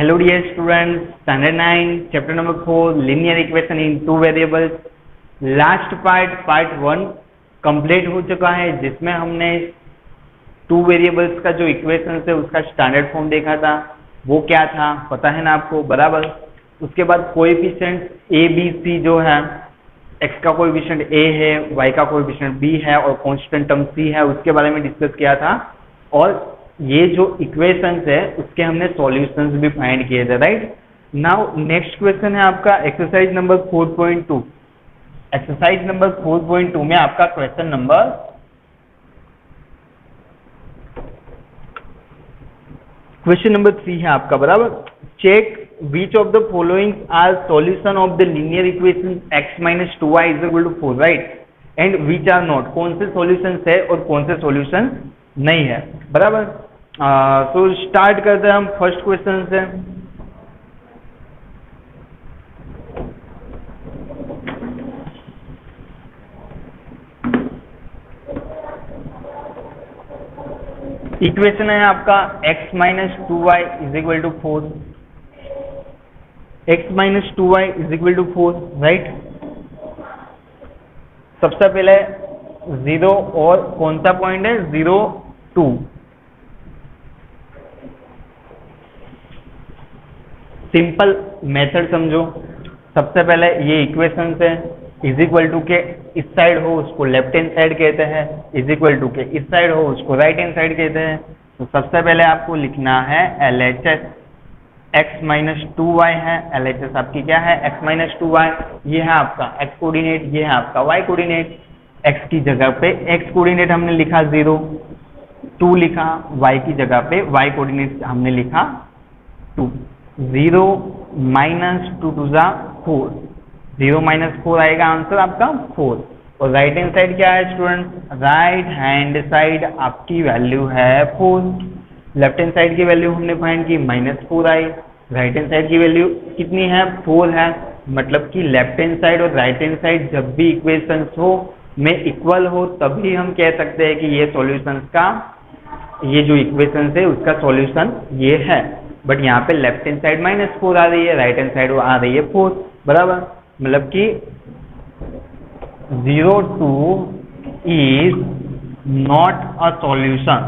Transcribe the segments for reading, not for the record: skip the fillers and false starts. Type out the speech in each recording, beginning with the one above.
Hello dear students, standard 9, chapter number 4, linear equation in two variables. Last part 1 complete हो चुका है, जिसमें हमने टू वेरिएबल्स का जो इक्वेशन है उसका स्टैंडर्ड फॉर्म देखा था। वो क्या था पता है ना आपको, बराबर। उसके बाद कोएफिशिएंट ए बी सी जो है, x का कोएफिशिएंट a है, y का कोएफिशिएंट b है और कांस्टेंट टर्म c है, उसके बारे में डिस्कस किया था। और ये जो इक्वेशंस है उसके हमने सॉल्यूशंस भी फाइंड किए थे, राइट। नाउ नेक्स्ट क्वेश्चन है आपका एक्सरसाइज नंबर 4.2। एक्सरसाइज नंबर 4.2 में आपका क्वेश्चन नंबर क्वेश्चन नंबर 3 है आपका, बराबर। Check which of the following are solution of the linear equation x minus 2y is equal to 4, right, and which are not. कौन से solution है और कौन से सॉल्यूशन नहीं है, बराबर। तो स्टार्ट करते हैं हम फर्स्ट क्वेश्चन से। इक्वेशन है आपका x minus 2y is equal to 4, x minus 2y is equal to 4, right. सबसे पहले 0 और कौन सा पॉइंट है, 0 2। सिंपल मेथड समझो। सबसे पहले ये इक्वेशन है, इज इक्वल टू के इस साइड हो उसको लेफ्ट हैंड साइड कहते हैं, इज इक्वल टू के इस साइड हो उसको राइट हैंड साइड कहते हैं। तो सबसे पहले आपको लिखना है LHS, x माइनस 2y है, LHS आपकी क्या है, x माइनस 2y। ये है आपका x कोऑर्डिनेट, ये है आपका y कोऑर्डिनेट। x की जगह पे x कोऑर्डिनेट हमने लिखा 0, 2 लिखा, y की जगह पे y कोऑर्डिनेट हमने लिखा 2। 0 माइनस 2 टू जा 4, 0 माइनस 4 आएगा आंसर आपका 4। और राइट हैंड साइड क्या है स्टूडेंट, राइट हैंड साइड आपकी वैल्यू है 4। लेफ्ट हैंड साइड की वैल्यू हमने फाइंड की -4 आई, राइट हैंड साइड की वैल्यू कितनी है, 4 है। मतलब कि लेफ्ट हैंड साइड और राइट हैंड साइड जब भी इक्वेशंस हो में इक्वल हो तभी हम कह सकते हैं कि ये सॉल्यूशंस का, ये जो इक्वेशन है उसका सॉल्यूशन ये है। बट यहाँ पे लेफ्ट हैंड साइड -4 आ रही है, राइट हैंड साइड आ रही है 4, बराबर। मतलब कि 0 2 is not a solution,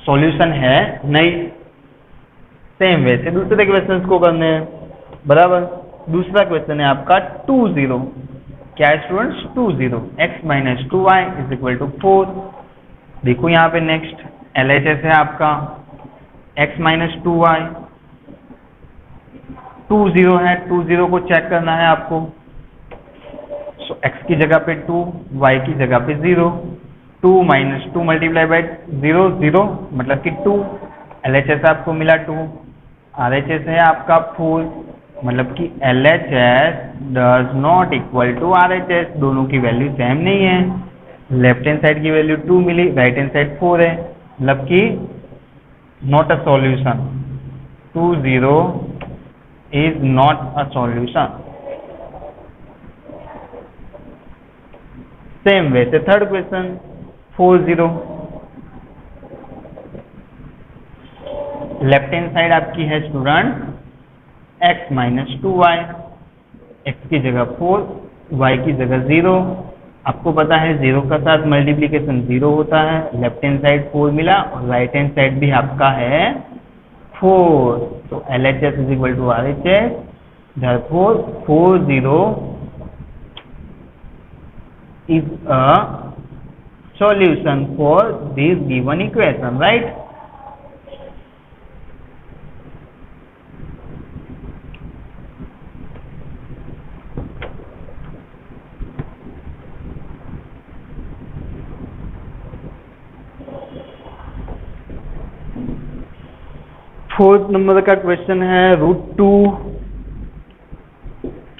solution है नहीं। सेम वे से दूसरे क्वेश्चन को करने हैं, बराबर। दूसरा क्वेश्चन है आपका 2 0। क्या है students, 2 0, x minus 2y is equal to 4। देखो यहाँ पे नेक्स्ट LHS है आपका x माइनस 2y, 2 0 है, 2 0 को चेक करना है आपको। सो x की जगह पे 2, y की जगह पे 0, 2 माइनस 2 मल्टीप्लाई बाई 0 0 मतलब कि 2। LHS आपको मिला 2, RHS है आपका 4, मतलब कि LHS does not equal to RHS, दोनों की वैल्यू सेम नहीं है। लेफ्ट हैंड साइड की वैल्यू 2 मिली, राइट हैंड साइड 4 है, मतलब कि not a solution, 2 0 is not a solution। same way से third question 4 0। Left hand side आपकी है student x minus 2y, x की जगह 4, y की जगह 0। आपको पता है 0 का साथ मल्टीप्लीकेशन 0 होता है। लेफ्ट हैंड साइड 4 मिला और राइट हैंड साइड भी आपका है 4। तो LHS is equal to RHS, therefore 4 0 is a solution for this given equation, right? Fourth number का क्वेश्चन है √2,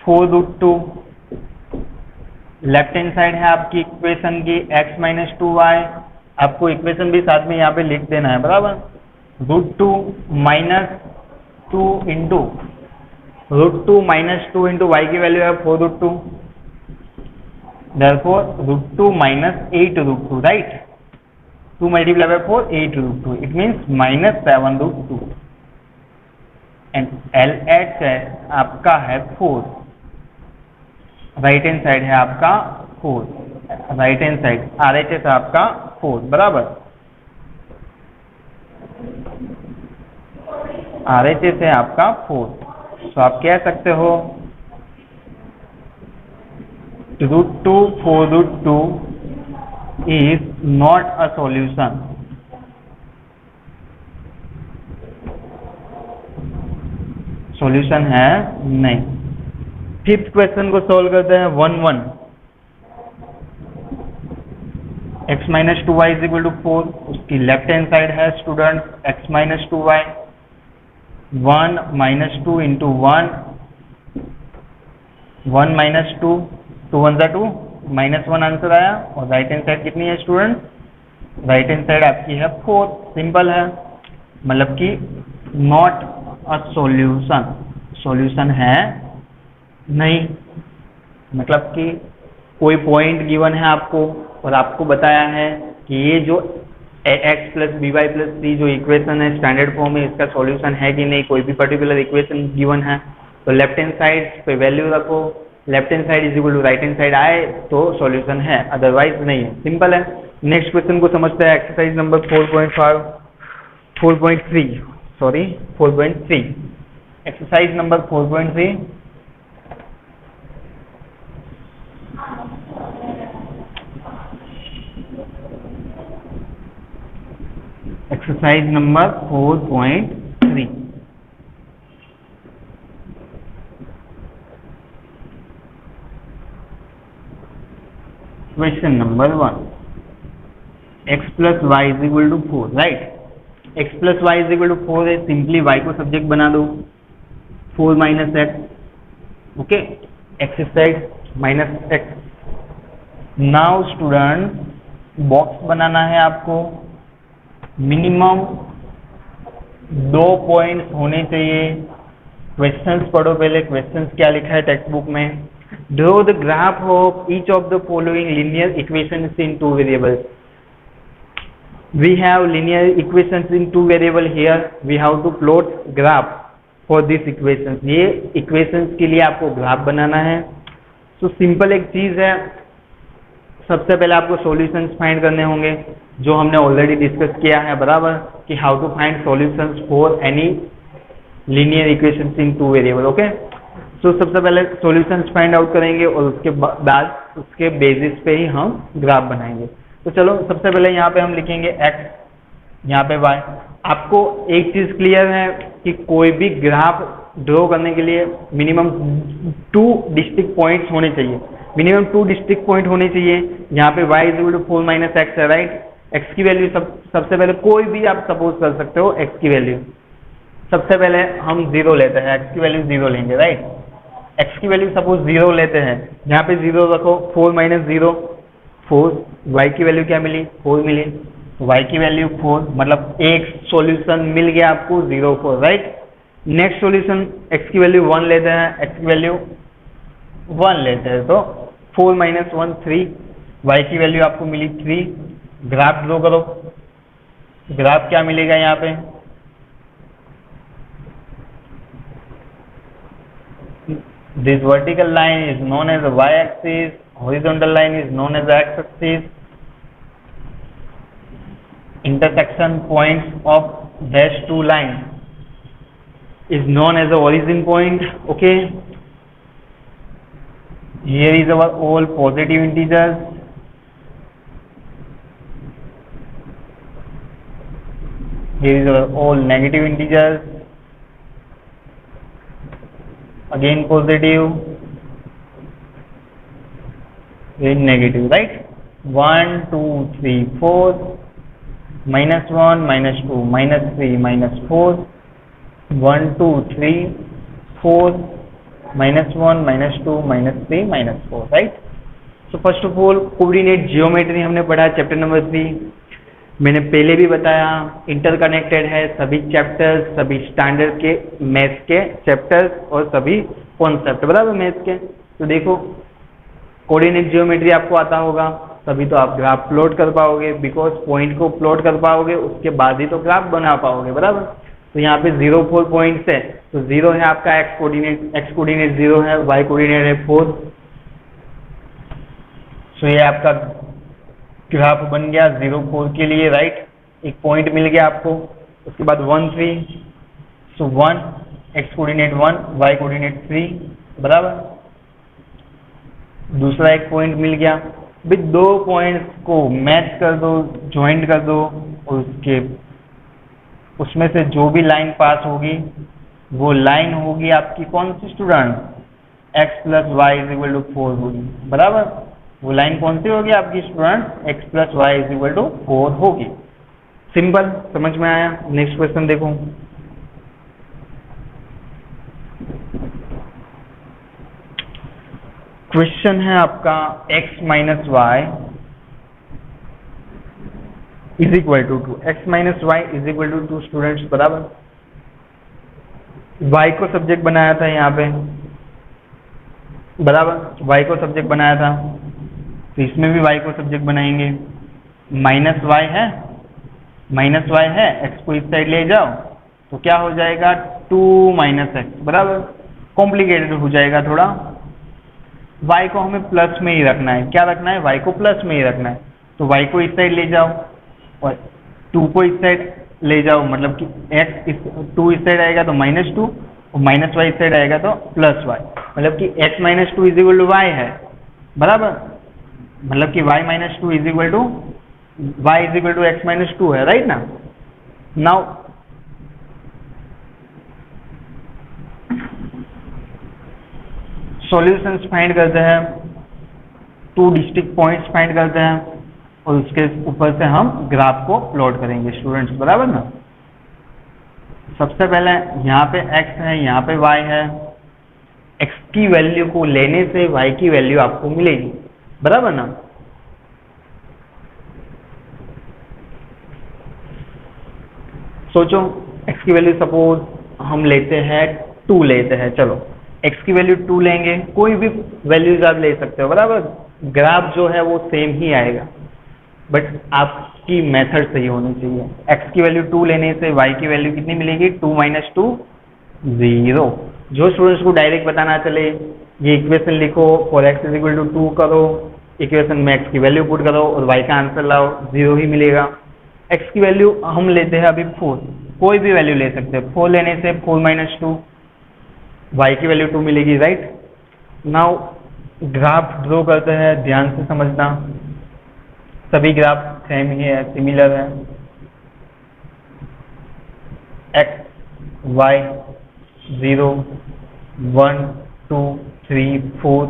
4√2। लेफ्ट हैंड साइड है आपकी इक्वेशन की x माइनस 2y। आपको इक्वेशन भी साथ में यहाँ पे लिख देना है, बराबर। √2 minus 2 into √2 minus 2 into y की वैल्यू है 4√2, therefore √2 minus 8√2, right. 2 multiplied by 4, 8 root 2. It means minus 7 root 2. And LH है आपका है 4, राइट हैंड साइड है आपका 4, राइट हैंड साइड RHS है आपका 4, बराबर। RHS है आपका 4, तो आप कह सकते हो √2 4√2 is not a solution। Solution है नहीं। फिफ्थ क्वेश्चन को सॉल्व करते हैं। 1 1 x minus 2y is equal to 4, उसकी लेफ्ट हैंड साइड है student x minus 2y, 1 minus 2 into 1 minus 2, 2 1 2 -1 answer आया। और राइट हैंड साइड कितनी है स्टूडेंट? राइट हैंड साइड आपकी है 4, सिंपल है, मतलब कि नॉट अ सॉल्यूशन, सॉल्यूशन है नहीं। मतलब कि कोई पॉइंट गिवन है आपको और आपको बताया है कि ये जो ax plus by plus c जो इक्वेशन है स्टैंडर्ड फॉर्म में, इसका सॉल्यूशन है कि नहीं। कोई भी पर्टिकुलर इक्वेशन गिवन है तो लेफ्ट हैंड साइड पे वैल्यू रखो, left hand side is equal to right hand side आए तो सॉल्यूशन है, अदरवाइज नहीं है, सिंपल है। नेक्स्ट क्वेश्चन को समझते हैं। Exercise number 4.3। Exercise number 4.3। Exercise number 4.3। Question number 1, x plus Y is equal to 4, right. x plus Y is equal to 4 है, सिंपली y को सब्जेक्ट बना दो, 4 minus X, okay, X side minus X. Now student box बनाना है आपको, minimum 2 points होने चाहिए। Questions पढ़ो पहले, क्वेश्चंस क्या लिखा है टेक्स्ट बुक में। Draw the graph of each of the following linear equations in 2 variables. We have linear equations in 2 variable here, we have to plot graph for this equations. ये equations के लिए आपको graph बनाना है। तो simple एक चीज है, सबसे पहले आपको सॉल्यूशंस फाइंड करने होंगे, जो हमने ऑलरेडी डिस्कस किया है, बराबर, कि how to find solutions for any linear equations in 2 variable, okay. तो सबसे पहले सॉल्यूशंस फाइंड आउट करेंगे और उसके बाद उसके बेसिस पे ही हम ग्राफ बनाएंगे। तो चलो सबसे पहले यहाँ पे हम लिखेंगे x, यहाँ पे y। आपको एक चीज क्लियर है कि कोई भी ग्राफ ड्रॉ करने के लिए मिनिमम 2 डिस्टिंक्ट पॉइंट्स होने चाहिए, मिनिमम 2 डिस्टिंक्ट पॉइंट होने चाहिए। यहाँ पे y is equal to 4 minus x है, राइट। x की वैल्यू सबसे पहले कोई भी आप सपोज कर सकते हो, x की वैल्यू सबसे पहले हम 0 लेते हैं, x की वैल्यू 0 लेंगे, राइट। x की वैल्यू सपोज 0 लेते हैं, यहाँ पे 0 रखो, 4 माइनस 0 4, y की वैल्यू क्या मिली? 4 मिली, y की वैल्यू 4, मतलब एक सॉल्यूशन मिल गया आपको 0 4, राइट। नेक्स्ट सॉल्यूशन x की वैल्यू 1 लेते हैं, x की वैल्यू 1 लेते हैं तो 4 माइनस 1 3, y की वैल्यू आपको मिली 3। ग्राफ ड्रॉ करो, ग्राफ क्या मिलेगा यहाँ पे? This vertical line is known as the y-axis, horizontal line is known as the x-axis. Intersection points of dash two lines is known as the origin point. Okay. Here is our all positive integers. Here is our all negative integers. Again positive, then negative, right? 1 2 3 4, minus 1 minus 2 minus 3 minus 4, 1 2 3 4, minus 1 minus 2 minus 3 minus 4, right? So first of all coordinate geometry हमने पढ़ा chapter number 3। मैंने पहले भी बताया interconnected है सभी chapters, सभी standard के मैथ्स के चैप्टर्स और सभी कॉन्सेप्ट, बराबर, मैथ्स के। तो देखो कोऑर्डिनेट जियोमेट्री आपको आता होगा तभी तो आप ग्राफ प्लॉट कर पाओगे, बिकॉज पॉइंट को प्लॉट कर पाओगे उसके बाद ही तो ग्राफ बना पाओगे, बराबर। तो यहाँ पे 0 4 पॉइंट्स है, तो 0 है आपका x कोऑर्डिनेट 0 है, y कोऑर्डिनेट है 4। सो ये आपका ग्राफ बन गया 0 4 के लिए, राइट। एक पॉइंट मिल गया आपको। उसके बाद 1 3, सो 1 x कोऑर्डिनेट 1, y कोऑर्डिनेट 3, बराबर। दूसरा एक पॉइंट मिल गया। भी दो पॉइंट्स को मैच कर दो, ज्वाइंट कर दो, और उसमें से जो भी लाइन पास होगी वो लाइन होगी आपकी कौन सी student, x plus Y is equal to 4 होगी, बराबर। वो लाइन कौन सी होगी आपकी student, x plus Y is equal to 4 होगी। सिंपल, समझ में आया। नेक्स्ट क्वेश्चन देखो। क्वेश्चन है आपका x minus y is equal to 2, x minus y is equal to 2 students, बराबर। y को सब्जेक्ट बनाया था यहाँ पे, बराबर। y को सब्जेक्ट बनाया था, तो इसमें भी y को सब्जेक्ट बनाएंगे। माइनस वाई है, x को इस साइड ले जाओ तो क्या हो जाएगा 2 माइनस एक्स, बराबर। कॉम्प्लिकेटेड हो जाएगा थोड़ा। y को हमें प्लस में ही रखना है। क्या रखना है, y को प्लस में ही रखना है। तो y को इस साइड ले जाओ और 2 को इस साइड ले जाओ, मतलब कि x 2 इस साइड आएगा तो -2 और माइनस वाई इस साइड आएगा तो प्लस वाई, मतलब कि x minus 2 is equal to y है, बराबर। मतलब कि y minus 2 is equal to y is equal to x minus 2 है, राइट ना। नाउ सॉल्यूशंस फाइंड करते हैं, 2 डिस्टिंक्ट पॉइंट्स फाइंड करते हैं और उसके ऊपर से हम ग्राफ को प्लॉट करेंगे स्टूडेंट्स, बराबर ना। सबसे पहले यहाँ पे x है, यहाँ पे y है। x की वैल्यू को लेने से y की वैल्यू आपको मिलेगी, बराबर ना। सोचो x की वैल्यू सपोज हम लेते हैं 2 लेते हैं, चलो x की वैल्यू 2 लेंगे, कोई भी वैल्यूज आप ले सकते हो, बराबर। ग्राफ जो है वो सेम ही आएगा, बट आपकी मेथड सही होनी चाहिए। x की वैल्यू 2 लेने से y की वैल्यू कितनी मिलेगी, 2 माइनस 2 0। जो स्टूडेंट्स को डायरेक्ट बताना चले, ये इक्वेशन लिखो, for x is equal to 2 करो, इक्वेशन में x की वैल्यू पुट करो और y का आंसर लाओ, 0 ही मिलेगा। x की वैल्यू हम लेते हैं अभी 4, कोई भी वैल्यू ले सकते हैं। 4 लेने से 4 माइनस 2, y की वैल्यू 2 मिलेगी, राइट। नाउ ग्राफ ड्रॉ करते हैं, ध्यान से समझना, सभी ग्राफ सेम ही है, सिमिलर है। x y 0 1 2 3 4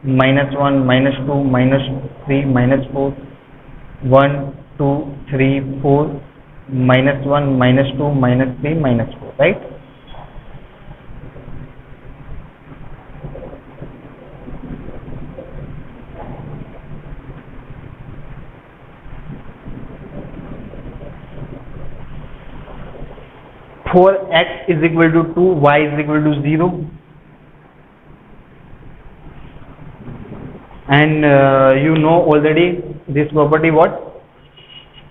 -1 -2 -3 -4 1 2 3 4 -1 -2 -3 -4, right. For x is equal to 2, y is equal to 0, and you know already this property what?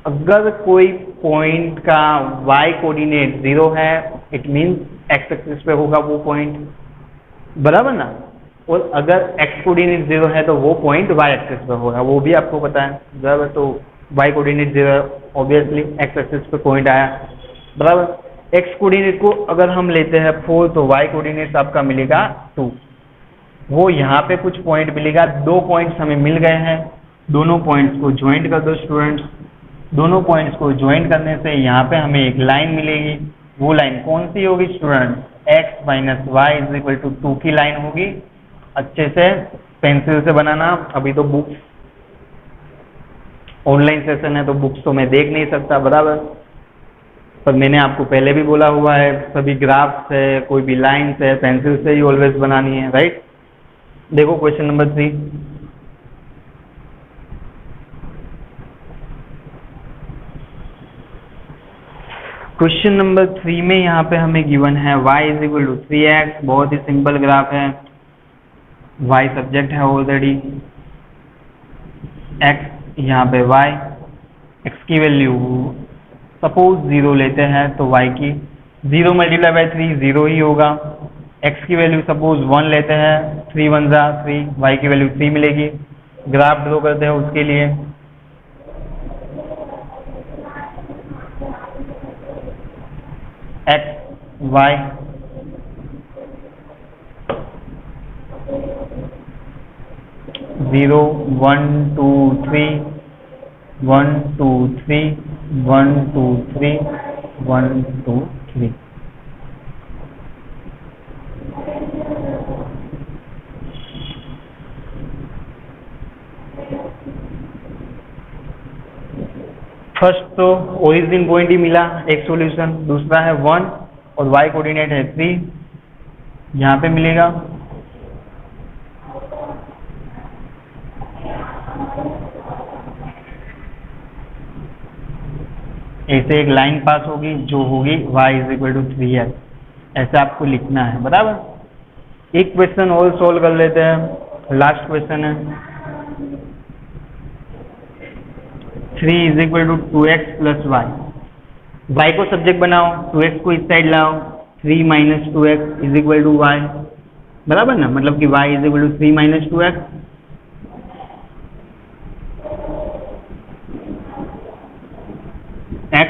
अगर कोई पॉइंट का y कोऑर्डिनेट 0 है, इट मीन्स x एक्सिस पे होगा वो पॉइंट, बराबर ना। और अगर x कोऑर्डिनेट 0 है तो वो पॉइंट y एक्सिस पे होगा, वो भी आपको पता है, बराबर। तो y coordinate 0 obviously x axis पे पॉइंट आया, बराबर। x कोऑर्डिनेट को अगर हम लेते हैं 4 तो y कोऑर्डिनेट आपका मिलेगा 2। वो यहाँ पे कुछ पॉइंट मिलेगा, 2 पॉइंट्स हमें मिल गए हैं, दोनों पॉइंट्स को ज्वाइंट कर दो स्टूडेंट्स। दोनों पॉइंट्स को ज्वाइंट करने से यहाँ पे हमें एक लाइन मिलेगी। वो लाइन कौन सी होगी student, x minus y is equal to 2 की लाइन होगी। अच्छे से पेंसिल से बनाना, अभी तो बुक्स ऑनलाइन सेशन है तो बुक्स तो मैं देख नहीं सकता, बराबर। पर मैंने आपको पहले भी बोला हुआ है, सभी ग्राफ्स है, कोई भी लाइन्स है, पेंसिल से ही ऑलवेज बनानी है, राइट। देखो क्वेश्चन नंबर 3। क्वेश्चन नंबर 3 में यहाँ पे हमें गिवन है y is equal to 3x, बहुत ही सिंपल ग्राफ है, y सब्जेक्ट है ऑलरेडी, x यहाँ पे y, x की वैल्यू सपोज 0 लेते हैं तो y की 0 मल्टीप्लाई बाय 3 0 ही होगा। x की वैल्यू सपोज 1 लेते हैं, 3 1 जा 3, y की वैल्यू 3 मिलेगी। ग्राफ ड्रॉ करते हैं उसके लिए। x y 0 1 2 3 1 2 3 1 2 3 1 2 3। फर्स्ट तो ओरिजिन पॉइंट ही मिला, एक सॉल्यूशन। दूसरा है 1 और y कोऑर्डिनेट है 3, यहाँ पे मिलेगा। ऐसे एक लाइन पास होगी जो होगी y = 3x, ऐसे आपको लिखना है, बराबर। एक क्वेश्चन और सोल्व कर लेते हैं, लास्ट क्वेश्चन है। 3 = 2x + y। y को सब्जेक्ट बनाओ, 2x को इस साइड लाओ, 3 - 2x = y, बराबर ना। मतलब कि y = 3 - 2x। x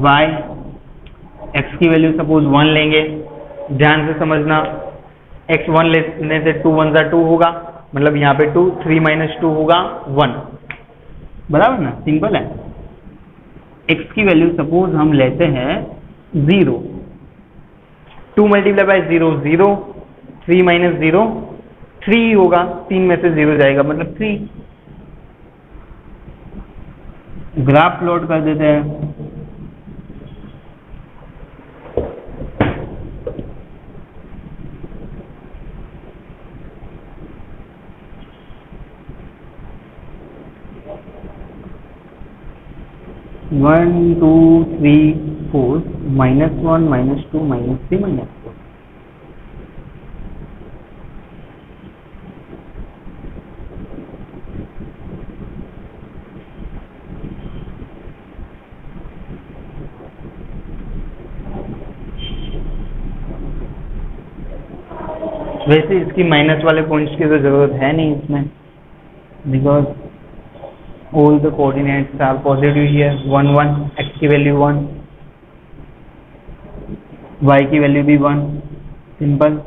y, x की वैल्यू सपोज 1 लेंगे, ध्यान से समझना। x 1 लेने से 2 1 जा 2 होगा, मतलब यहाँ पे 2, 3 - 2 होगा 1, बराबर ना, सिंपल है। x की वैल्यू सपोज हम लेते हैं 0, 2 मल्टीप्लाई बाय 0 0, 3 - 0 3 होगा, 3 में से 0 जाएगा, मतलब 3। ग्राफ प्लॉट कर देते हैं। वन 2 3 4 -1 -2 -3 -4। वैसे इसकी माइनस वाले पॉइंट्स की तो जरूरत है नहीं इसमें, because all the coordinates are positive here। 1 1, x की वैल्यू 1, y की वैल्यू भी 1, सिंपल।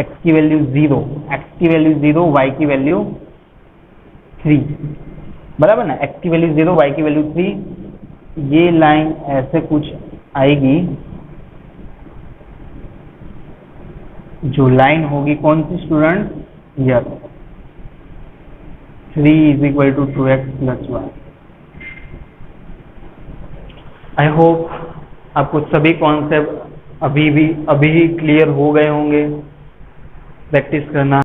x की वैल्यू 0, x की वैल्यू 0, y की वैल्यू 3, बराबर ना। x की वैल्यू 0, y की वैल्यू 3। ये लाइन ऐसे कुछ आएगी, जो लाइन होगी कौन सी student, yes, 3 = 2x + y। I hope आपको सभी कॉन्सेप्ट अभी क्लियर हो गए होंगे। प्रैक्टिस करना।